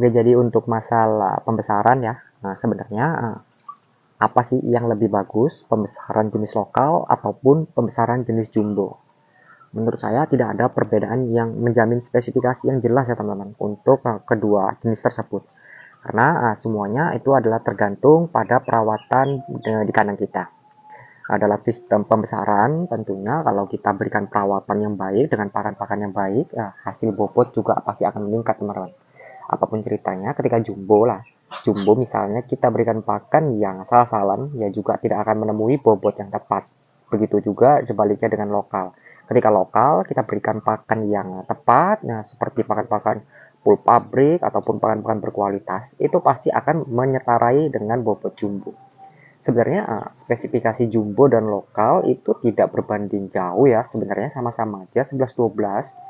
Oke, jadi untuk masalah pembesaran ya, nah sebenarnya apa sih yang lebih bagus, pembesaran jenis lokal ataupun pembesaran jenis jumbo? Menurut saya tidak ada perbedaan yang menjamin spesifikasi yang jelas ya teman-teman untuk kedua jenis tersebut. Karena semuanya itu adalah tergantung pada perawatan di kandang kita. Dalam sistem pembesaran tentunya kalau kita berikan perawatan yang baik dengan pakan-pakan yang baik, ya, hasil bobot juga pasti akan meningkat teman-teman. Apapun ceritanya ketika jumbo lah, jumbo misalnya kita berikan pakan yang salah-salan, ya juga tidak akan menemui bobot yang tepat. Begitu juga sebaliknya dengan lokal. Ketika lokal kita berikan pakan yang tepat, nah seperti pakan-pakan full pabrik ataupun pakan-pakan berkualitas, itu pasti akan menyetarai dengan bobot jumbo. Sebenarnya spesifikasi jumbo dan lokal itu tidak berbanding jauh ya, sebenarnya sama-sama aja 11-12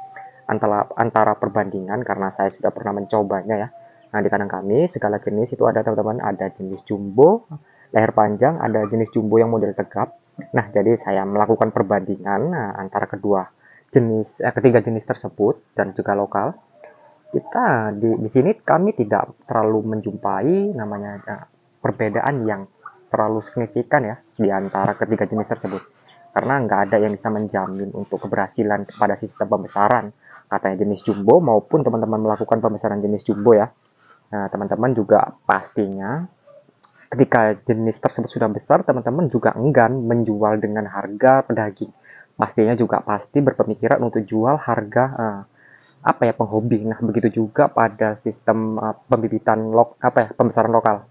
antara perbandingan karena saya sudah pernah mencobanya ya. Nah, di kandang kami segala jenis itu ada teman-teman, ada jenis jumbo leher panjang, ada jenis jumbo yang model tegap. Nah, jadi saya melakukan perbandingan antara ketiga jenis tersebut dan juga lokal. Kita di sini kami tidak terlalu menjumpai namanya perbedaan yang terlalu signifikan ya di antara ketiga jenis tersebut. Karena nggak ada yang bisa menjamin untuk keberhasilan pada sistem pembesaran. Katanya jenis jumbo maupun teman-teman melakukan pembesaran jenis jumbo ya. Nah, teman-teman juga pastinya ketika jenis tersebut sudah besar, teman-teman juga enggan menjual dengan harga pedaging. Pastinya juga pasti berpemikiran untuk jual harga penghobi. Nah, begitu juga pada sistem pembibitan pembesaran lokal.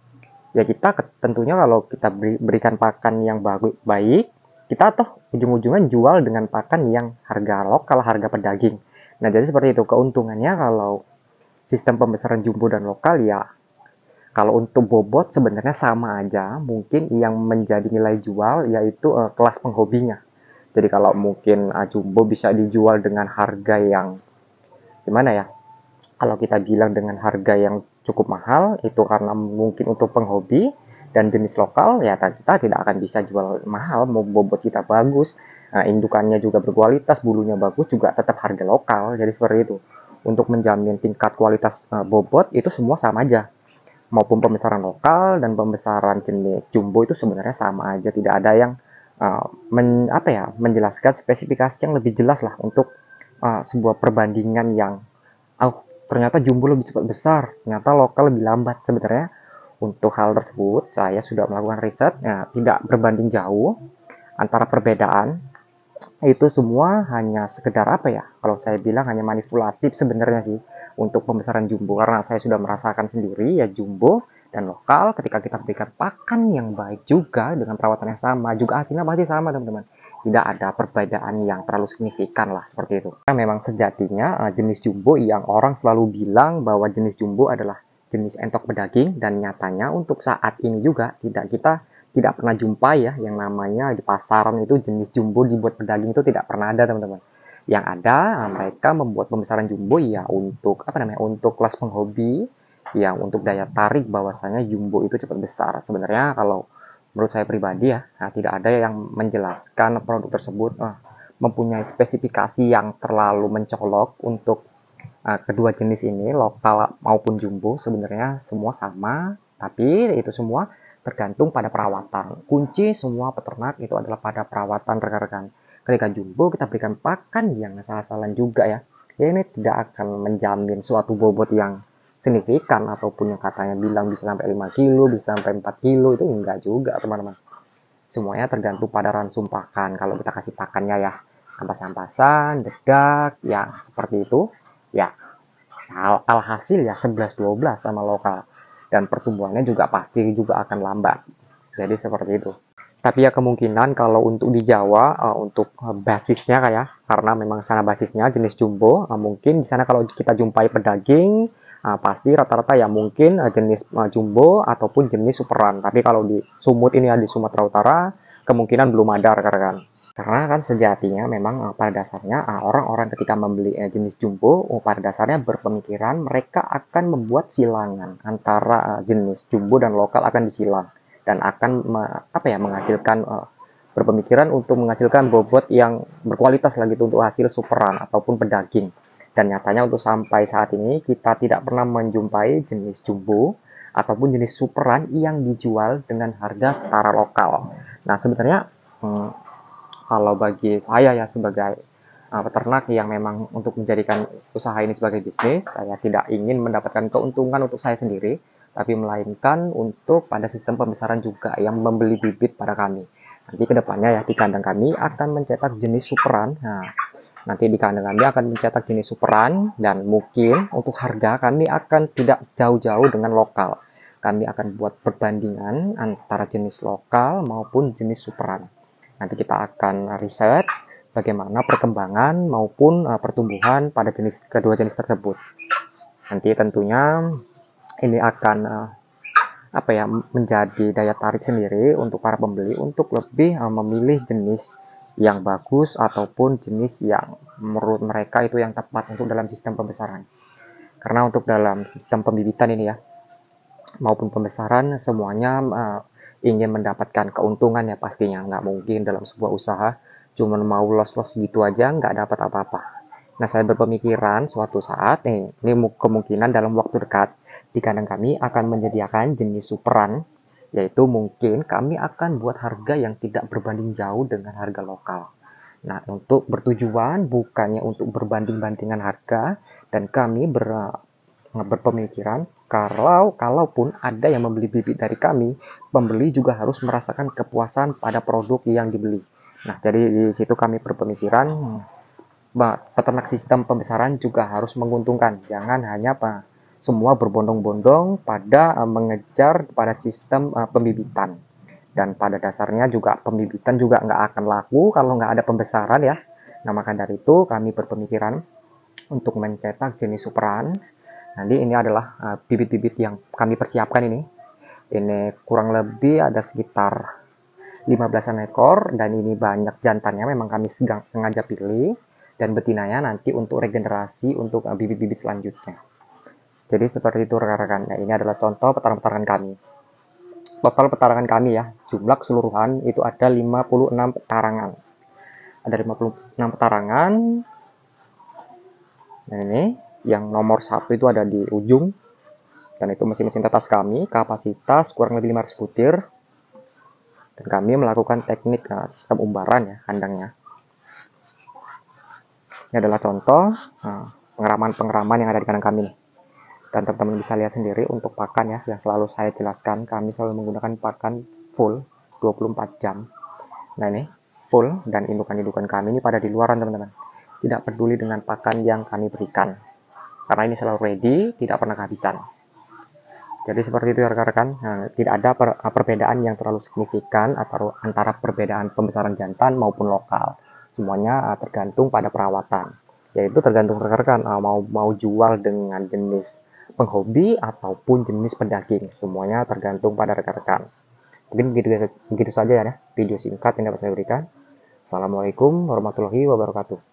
Ya kita tentunya kalau kita berikan pakan yang baik, kita toh ujung-ujungnya jual dengan pakan yang harga lokal, harga pedaging. Nah, jadi seperti itu keuntungannya kalau sistem pembesaran jumbo dan lokal ya. Kalau untuk bobot sebenarnya sama aja, mungkin yang menjadi nilai jual yaitu kelas penghobinya. Jadi kalau mungkin jumbo bisa dijual dengan harga yang gimana ya? Kalau kita bilang dengan harga yang cukup mahal, itu karena mungkin untuk penghobi dan jenis lokal, ya kita tidak akan bisa jual mahal, mau bobot kita bagus, indukannya juga berkualitas, bulunya bagus, juga tetap harga lokal, jadi seperti itu. Untuk menjamin tingkat kualitas bobot, itu semua sama aja. Maupun pembesaran lokal dan pembesaran jenis jumbo itu sebenarnya sama aja, tidak ada yang menjelaskan spesifikasi yang lebih jelas lah untuk sebuah perbandingan yang ternyata jumbo lebih cepat besar, ternyata lokal lebih lambat. Sebenarnya untuk hal tersebut saya sudah melakukan riset, ya, tidak berbanding jauh antara perbedaan. Itu semua hanya sekedar kalau saya bilang hanya manipulatif sebenarnya sih untuk pembesaran jumbo, karena saya sudah merasakan sendiri ya jumbo dan lokal ketika kita berikan pakan yang baik juga dengan perawatan yang sama, juga hasilnya pasti sama teman-teman. Tidak ada perbedaan yang terlalu signifikan lah seperti itu. Karena memang sejatinya jenis jumbo yang orang selalu bilang bahwa jenis jumbo adalah jenis entok pedaging, dan nyatanya untuk saat ini juga kita tidak pernah jumpa ya yang namanya di pasaran itu jenis jumbo dibuat pedaging, itu tidak pernah ada teman-teman. Yang ada mereka membuat pembesaran jumbo ya untuk untuk kelas penghobi yang untuk daya tarik bahwasanya jumbo itu cepat besar. Sebenarnya kalau menurut saya pribadi ya, tidak ada yang menjelaskan produk tersebut mempunyai spesifikasi yang terlalu mencolok untuk kedua jenis ini, lokal maupun jumbo. Sebenarnya semua sama, tapi itu semua tergantung pada perawatan. Kunci semua peternak itu adalah pada perawatan rekan-rekan. Ketika jumbo kita berikan pakan yang salah-salah juga ya, ini tidak akan menjamin suatu bobot yang signifikan ataupun yang katanya bilang bisa sampai 5 kilo, bisa sampai 4 kilo, itu enggak juga teman-teman. Semuanya tergantung pada ransum pakan. Kalau kita kasih pakannya ya ampas-ampasan, dedak, ya seperti itu, ya alhasil ya 11-12 sama lokal. Dan pertumbuhannya juga pasti juga akan lambat. Jadi seperti itu. Tapi ya kemungkinan kalau untuk di Jawa, untuk basisnya karena memang sana basisnya jenis jumbo, mungkin di sana kalau kita jumpai pedaging, pasti rata-rata ya mungkin jenis jumbo ataupun jenis superan. Tapi kalau di Sumut ini di Sumatera Utara, kemungkinan belum ada rekan-rekan. Karena kan sejatinya memang pada dasarnya orang-orang ketika membeli jenis jumbo, pada dasarnya berpemikiran mereka akan membuat silangan antara jenis jumbo dan lokal akan disilang, dan akan menghasilkan berpemikiran untuk menghasilkan bobot yang berkualitas lagi untuk hasil superan ataupun pedaging. Dan nyatanya untuk sampai saat ini kita tidak pernah menjumpai jenis jumbo ataupun jenis superan yang dijual dengan harga setara lokal. Nah, sebenarnya kalau bagi saya ya sebagai peternak yang memang untuk menjadikan usaha ini sebagai bisnis, saya tidak ingin mendapatkan keuntungan untuk saya sendiri, tapi melainkan untuk pada sistem pembesaran juga yang membeli bibit pada kami. Nanti kedepannya ya di kandang kami akan mencetak jenis superan. Nah, nanti di kandang kami akan mencetak jenis superan dan mungkin untuk harga kami akan tidak jauh-jauh dengan lokal. Kami akan buat perbandingan antara jenis lokal maupun jenis superan. Nanti kita akan riset bagaimana perkembangan maupun pertumbuhan pada kedua jenis tersebut. Nanti tentunya ini akan menjadi daya tarik sendiri untuk para pembeli untuk lebih memilih jenis yang bagus ataupun jenis yang menurut mereka itu yang tepat untuk dalam sistem pembesaran. Karena untuk dalam sistem pembibitan ini ya maupun pembesaran semuanya ingin mendapatkan keuntungan ya pastinya. Nggak mungkin dalam sebuah usaha cuma mau los-los gitu aja nggak dapat apa-apa. Nah, saya berpemikiran suatu saat ini kemungkinan dalam waktu dekat di kandang kami akan menyediakan jenis superan, yaitu mungkin kami akan buat harga yang tidak berbanding jauh dengan harga lokal. Nah, untuk bertujuan bukannya untuk berbanding-bandingan harga, dan kami berpemikiran kalaupun ada yang membeli bibit dari kami, pembeli juga harus merasakan kepuasan pada produk yang dibeli. Nah, jadi di situ kami berpemikiran peternak sistem pembesaran juga harus menguntungkan. Jangan hanya semua berbondong-bondong pada mengejar pada sistem pembibitan. Dan pada dasarnya juga pembibitan juga nggak akan laku kalau nggak ada pembesaran ya. Nah, maka dari itu kami berpemikiran untuk mencetak jenis superan. Nanti ini adalah bibit-bibit yang kami persiapkan ini. Ini kurang lebih ada sekitar 15-an ekor dan ini banyak jantannya memang kami sengaja pilih dan betinanya nanti untuk regenerasi untuk bibit-bibit selanjutnya. Jadi seperti itu rekan-rekan. Nah, ini adalah contoh petarangan kami. Total petarangan kami ya, jumlah keseluruhan itu ada 56 petarangan. Ada 56 petarangan. Nah, ini yang nomor 1 itu ada di ujung. Dan itu mesin-mesin tetas kami, kapasitas kurang lebih 500 butir. Dan kami melakukan teknik sistem umbaran ya kandangnya. Ini adalah contoh pengeraman-pengeraman yang ada di kandang kami nih. Dan teman-teman bisa lihat sendiri untuk pakan ya yang selalu saya jelaskan, kami selalu menggunakan pakan full 24 jam. Nah, ini full dan indukan-indukan kami ini pada di luaran teman-teman. Tidak peduli dengan pakan yang kami berikan. Karena ini selalu ready, tidak pernah kehabisan. Jadi seperti itu ya rekan-rekan, tidak ada perbedaan yang terlalu signifikan antara perbedaan pembesaran jantan maupun lokal. Semuanya tergantung pada perawatan. Yaitu tergantung rekan-rekan mau jual dengan jenis penghobi ataupun jenis pedaging. Semuanya tergantung pada rekan-rekan. Mungkin begitu saja ya video singkat yang dapat saya berikan. Assalamualaikum warahmatullahi wabarakatuh.